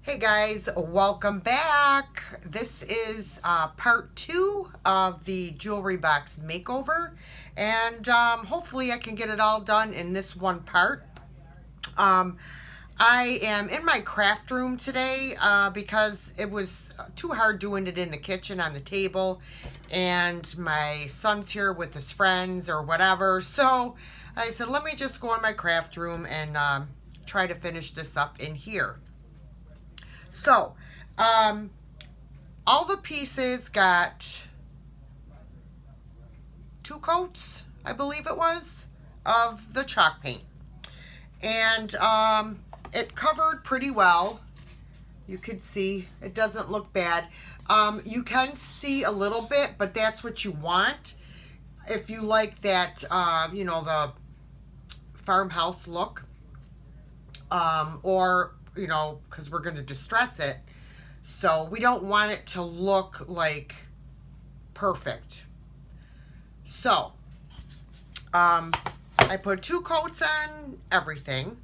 Hey guys, welcome back. This is part 2 of the jewelry box makeover, and hopefully I can get it all done in this one part. I am in my craft room today because it was too hard doing it in the kitchen on the table, and my son's here with his friends or whatever, so I said let me just go in my craft room and try to finish this up in here. So, all the pieces got 2 coats, I believe it was, of the chalk paint. And it covered pretty well. You could see it doesn't look bad. You can see a little bit, but that's what you want. If you like that, you know, the farmhouse look, or you know, because we're going to distress it. So we don't want it to look like perfect. So I put 2 coats on everything.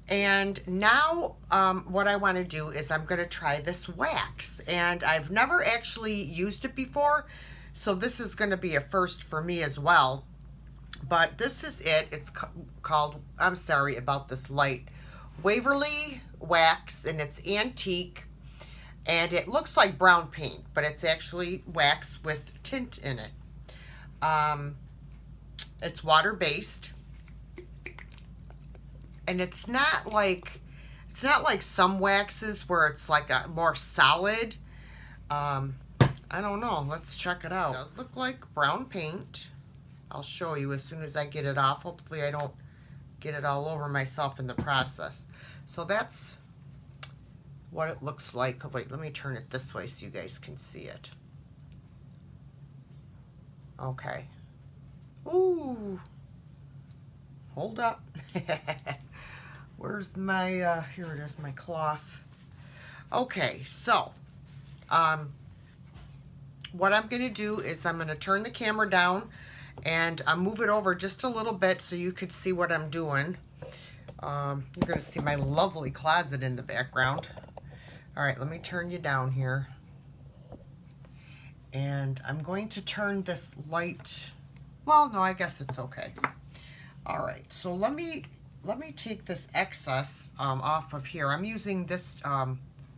And now what I want to do is I'm going to try this wax. And I've never actually used it before. So this is going to be a first for me as well. But this is it. It's called, I'm sorry about this light, Waverly wax, and it's antique, and it looks like brown paint, but it's actually wax with tint in it. It's water-based, and it's not like some waxes where it's like a more solid. I don't know. Let's check it out. It does look like brown paint. I'll show you as soon as I get it off. Hopefully I don't get it all over myself in the process. So that's what it looks like. Oh, wait, let me turn it this way so you guys can see it. Okay. Ooh. Hold up. Where's my, here it is, my cloth. Okay, so, what I'm going to do is I'm going to turn the camera down and I'll move it over just a little bit so you could see what I'm doing. You're going to see my lovely closet in the background. All right, let me turn you down here. And I'm going to turn this light, well, no, I guess it's okay. All right, so let me take this excess off of here. I'm using this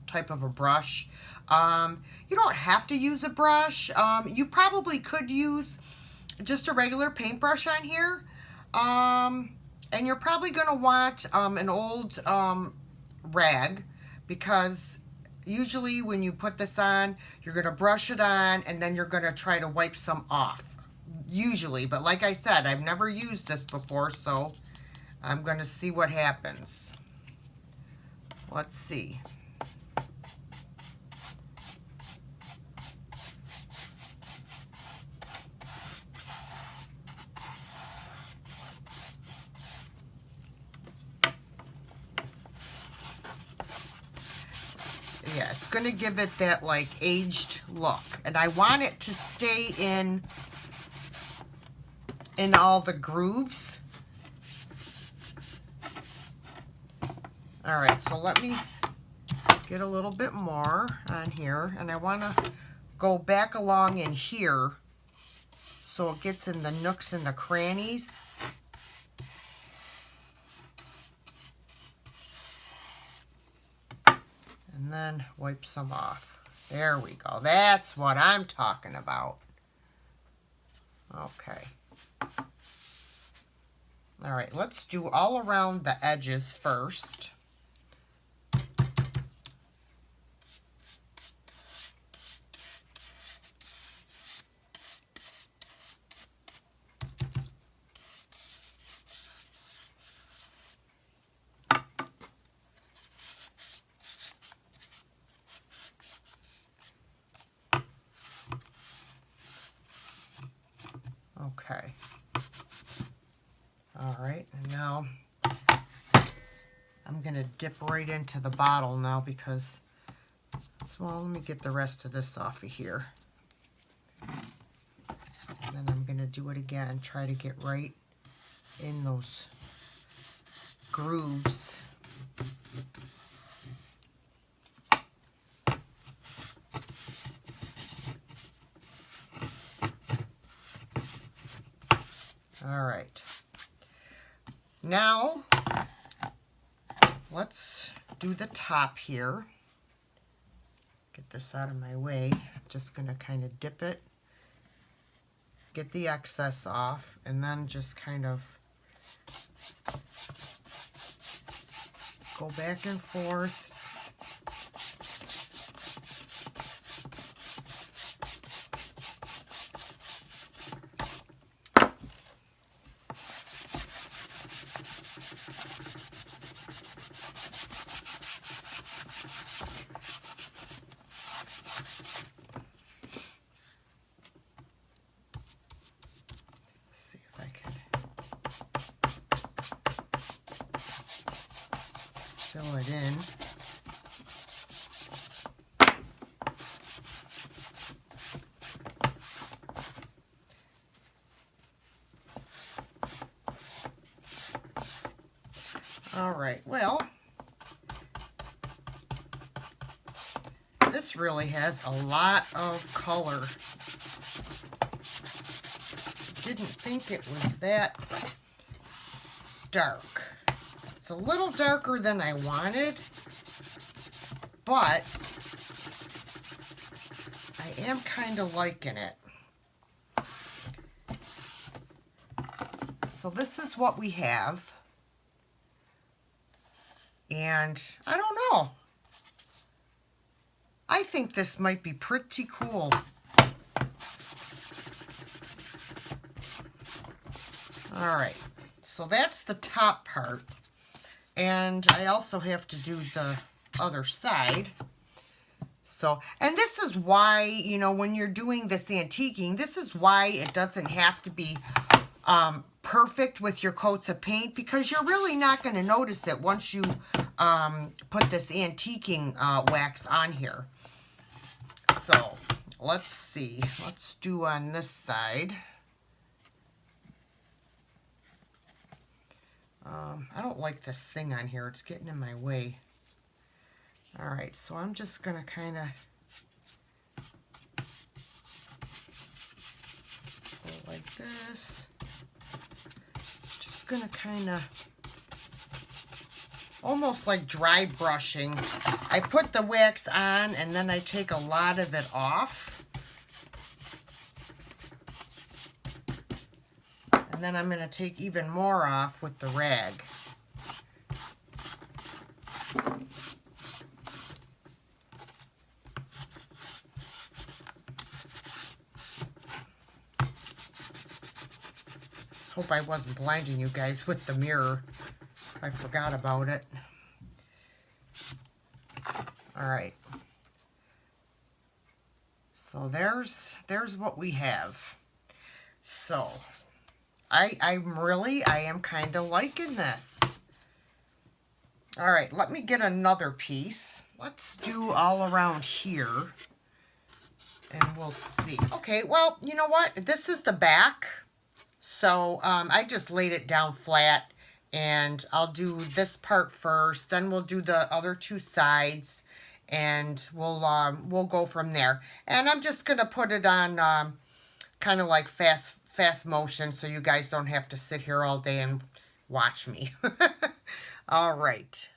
type of a brush. You don't have to use a brush. You probably could use just a regular paintbrush on here. And you're probably going to want an old rag, because usually when you put this on, you're going to brush it on and then you're going to try to wipe some off. Usually, but like I said, I've never used this before, so I'm going to see what happens. Let's see. Yeah, it's going to give it that like aged look, and I want it to stay in all the grooves. All right, so let me get a little bit more on here, and I want to go back along in here so it gets in the nooks and the crannies. And then wipe some off. There we go. That's what I'm talking about. Okay. All right, let's do all around the edges first. Okay. All right, and now I'm going to dip right into the bottle now because, well, let me get the rest of this off of here. And then I'm going to do it again, try to get right in those grooves. All right. Now, let's do the top here. Get this out of my way. I'm just going to kind of dip it, get the excess off, and then just kind of go back and forth. Fill it in. All right, well, this really has a lot of color. Didn't think it was that dark. It's a little darker than I wanted, but I am kind of liking it. So this is what we have. And I don't know. I think this might be pretty cool. All right, so that's the top part. And I also have to do the other side. So, and this is why, you know, when you're doing this antiquing, this is why it doesn't have to be perfect with your coats of paint, because you're really not going to notice it once you put this antiquing wax on here. So, let's see. Let's do on this side. I don't like this thing on here. It's getting in my way. All right, so I'm just going to kind of go like this. Just going to kind of almost like dry brushing. I put the wax on and then I take a lot of it off. And then I'm going to take even more off with the rag. Hope I wasn't blinding you guys with the mirror. I forgot about it. All right. So there's what we have. So I am kind of liking this. All right, let me get another piece. Let's do all around here, and we'll see. Okay, well, you know what? This is the back, so I just laid it down flat, and I'll do this part first, then we'll do the other two sides, and we'll go from there. And I'm just gonna put it on kind of like fast motion, so you guys don't have to sit here all day and watch me. All right.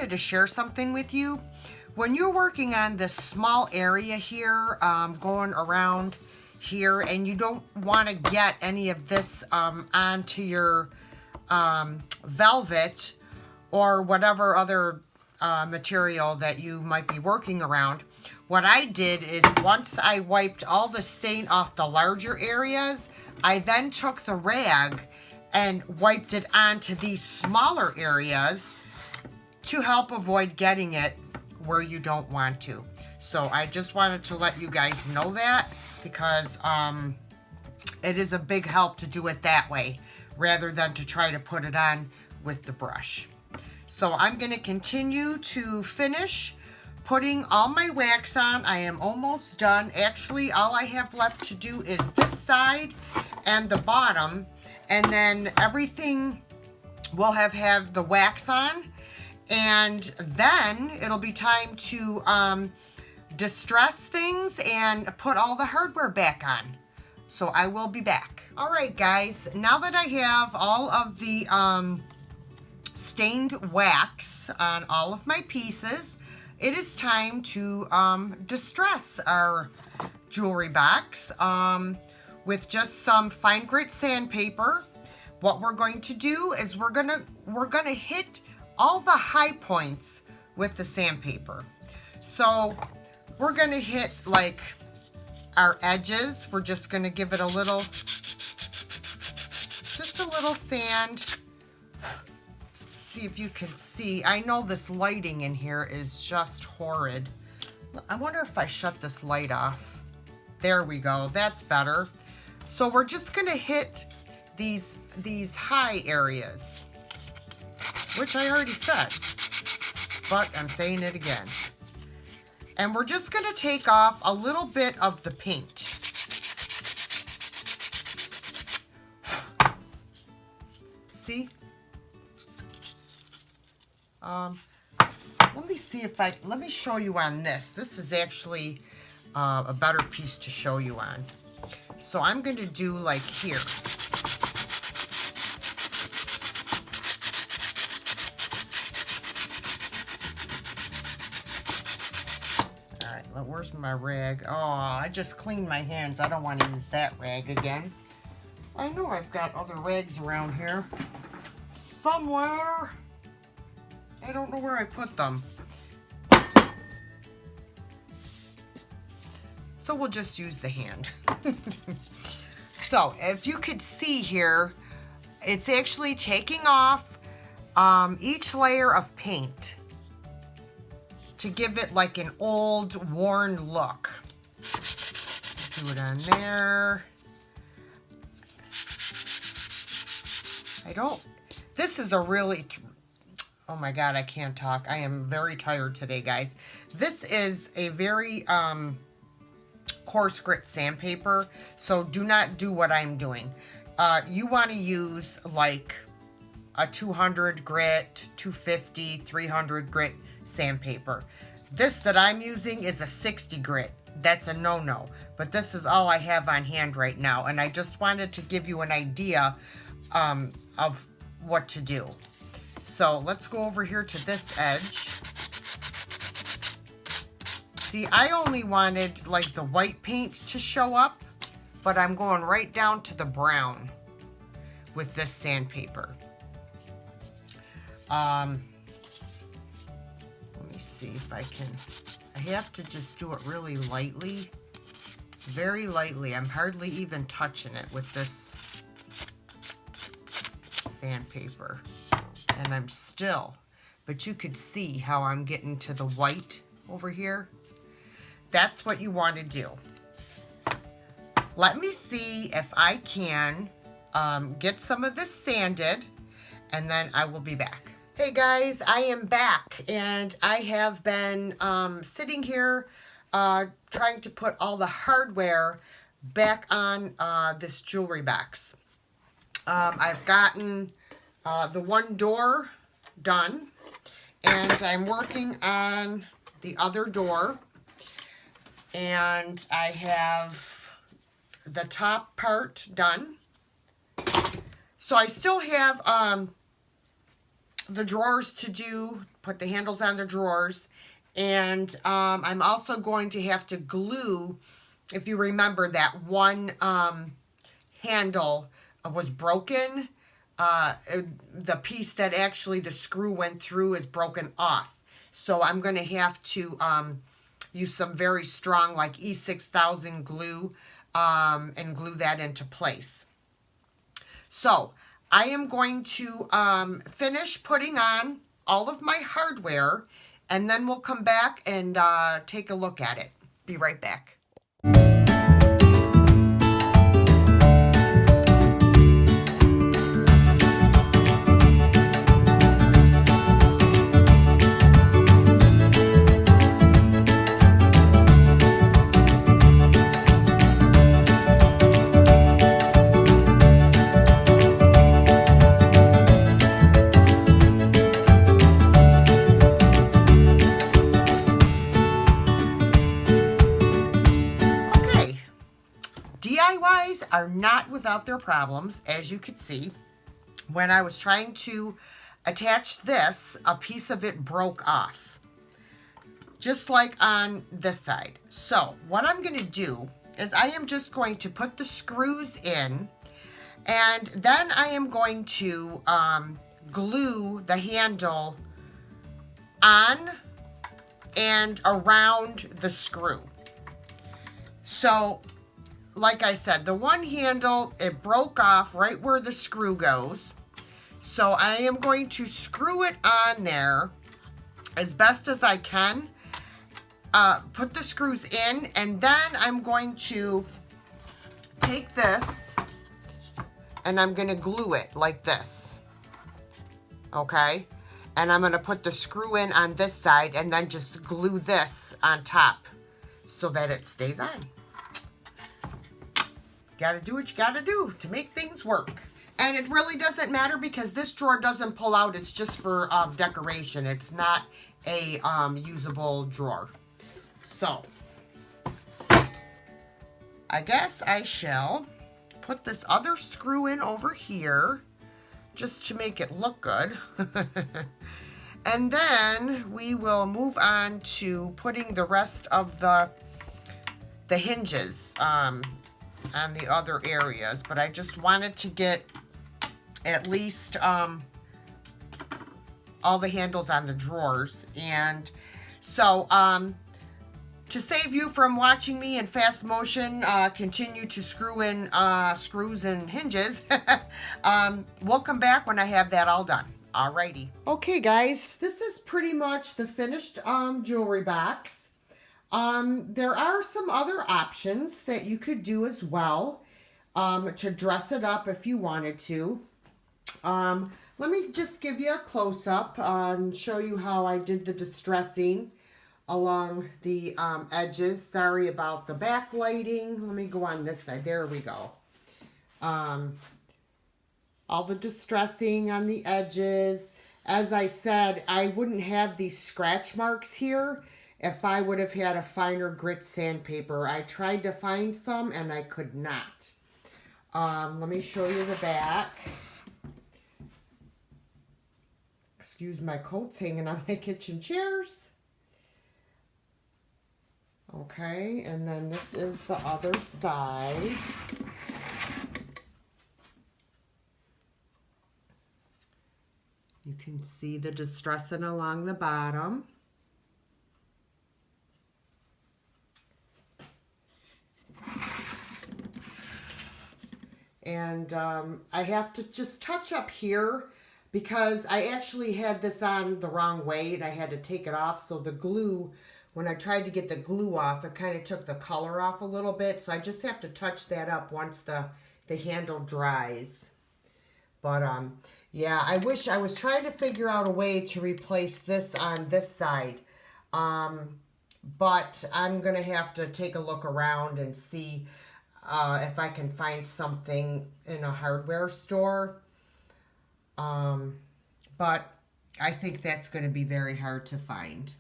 To share something with you. When you're working on this small area here, going around here, and you don't want to get any of this onto your velvet or whatever other material that you might be working around, what I did is once I wiped all the stain off the larger areas, I then took the rag and wiped it onto these smaller areas. to help avoid getting it where you don't want to. So I just wanted to let you guys know that, because it is a big help to do it that way rather than to try to put it on with the brush. So I'm going to continue to finish putting all my wax on. I am almost done. Actually, all I have left to do is this side and the bottom, and then everything will have the wax on, and then it'll be time to distress things and put all the hardware back on. So I will be back. All right, guys, now that I have all of the stained wax on all of my pieces, it is time to distress our jewelry box with just some fine grit sandpaper. What we're going to do is we're gonna hit all the high points with the sandpaper. So we're gonna hit like our edges. We're just gonna give it a little, just a little sand. See if you can see. I know this lighting in here is just horrid. I wonder if I shut this light off. There we go, that's better. So we're just gonna hit these high areas, which I already said, but I'm saying it again. And we're just gonna take off a little bit of the paint. See? Let me see if let me show you on this. This is actually a better piece to show you on. So I'm going to do like here. All right, where's my rag? Oh, I just cleaned my hands. I don't want to use that rag again. I know I've got other rags around here somewhere. I don't know where I put them. So we'll just use the hand. So if you could see here, it's actually taking off each layer of paint to give it like an old, worn look. Do it on there. This is a really, oh my God, I can't talk. I am very tired today, guys. This is a very coarse grit sandpaper, so do not do what I'm doing. You want to use like a 200 grit, 250, 300 grit sandpaper. This that I'm using is a 60 grit. That's a no-no, but this is all I have on hand right now, and I just wanted to give you an idea of what to do. So let's go over here to this edge. See, I only wanted like the white paint to show up, but I'm going right down to the brown with this sandpaper. Let me see if I can, I have to just do it really lightly, very lightly. I'm hardly even touching it with this sandpaper. And I'm still, but you could see how I'm getting to the white over here. That's what you want to do. Let me see if I can get some of this sanded, and then I will be back. Hey guys, I am back, and I have been sitting here trying to put all the hardware back on this jewelry box. I've gotten the one door done, and I'm working on the other door, and I have the top part done. So I still have the drawers to do, put the handles on the drawers, and I'm also going to have to glue, if you remember that one handle was broken. The piece that actually the screw went through is broken off. So I'm going to have to use some very strong like E6000 glue and glue that into place. So I am going to finish putting on all of my hardware, and then we'll come back and take a look at it. Be right back. DIYs are not without their problems, as you could see. When I was trying to attach this, a piece of it broke off, just like on this side. So what I'm going to do is I am just going to put the screws in, and then I am going to glue the handle on and around the screw. So like I said, the one handle, it broke off right where the screw goes. So I am going to screw it on there as best as I can. Put the screws in, and then I'm going to take this and I'm going to glue it like this. Okay? And I'm going to put the screw in on this side and then just glue this on top so that it stays on. Gotta do what you gotta do to make things work. And it really doesn't matter because this drawer doesn't pull out. It's just for decoration. It's not a usable drawer. So, I guess I shall put this other screw in over here just to make it look good. And then we will move on to putting the rest of the hinges on the other areas, but I just wanted to get at least all the handles on the drawers. And so to save you from watching me in fast motion continue to screw in screws and hinges, we'll come back when I have that all done. Alrighty. Okay guys, this is pretty much the finished jewelry box. There are some other options that you could do as well to dress it up if you wanted to. Let me just give you a close-up and show you how I did the distressing along the edges. Sorry about the backlighting. Let me go on this side. There we go. All the distressing on the edges. As I said, I wouldn't have these scratch marks here if I would have had a finer grit sandpaper. I tried to find some and I could not. Let me show you the back. Excuse my coats hanging on my kitchen chairs. Okay, and then this is the other side. You can see the distressing along the bottom. And I have to just touch up here because I actually had this on the wrong way and I had to take it off. So the glue, when I tried to get the glue off, it kind of took the color off a little bit. So I just have to touch that up once the handle dries. But yeah, I wish I was trying to figure out a way to replace this on this side. But I'm going to have to take a look around and see if I can find something in a hardware store. But I think that's going to be very hard to find.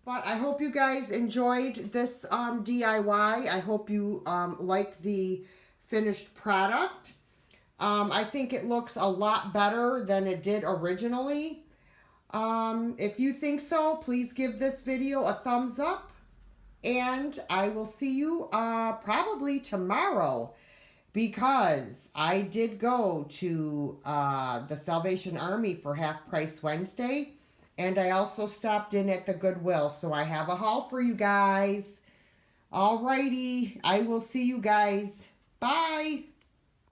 But I hope you guys enjoyed this DIY. I hope you like the finished product. I think it looks a lot better than it did originally. If you think so, please give this video a thumbs up. And I will see you probably tomorrow, because I did go to the Salvation Army for Half Price Wednesday. And I also stopped in at the Goodwill. So I have a haul for you guys. Alrighty. I will see you guys. Bye.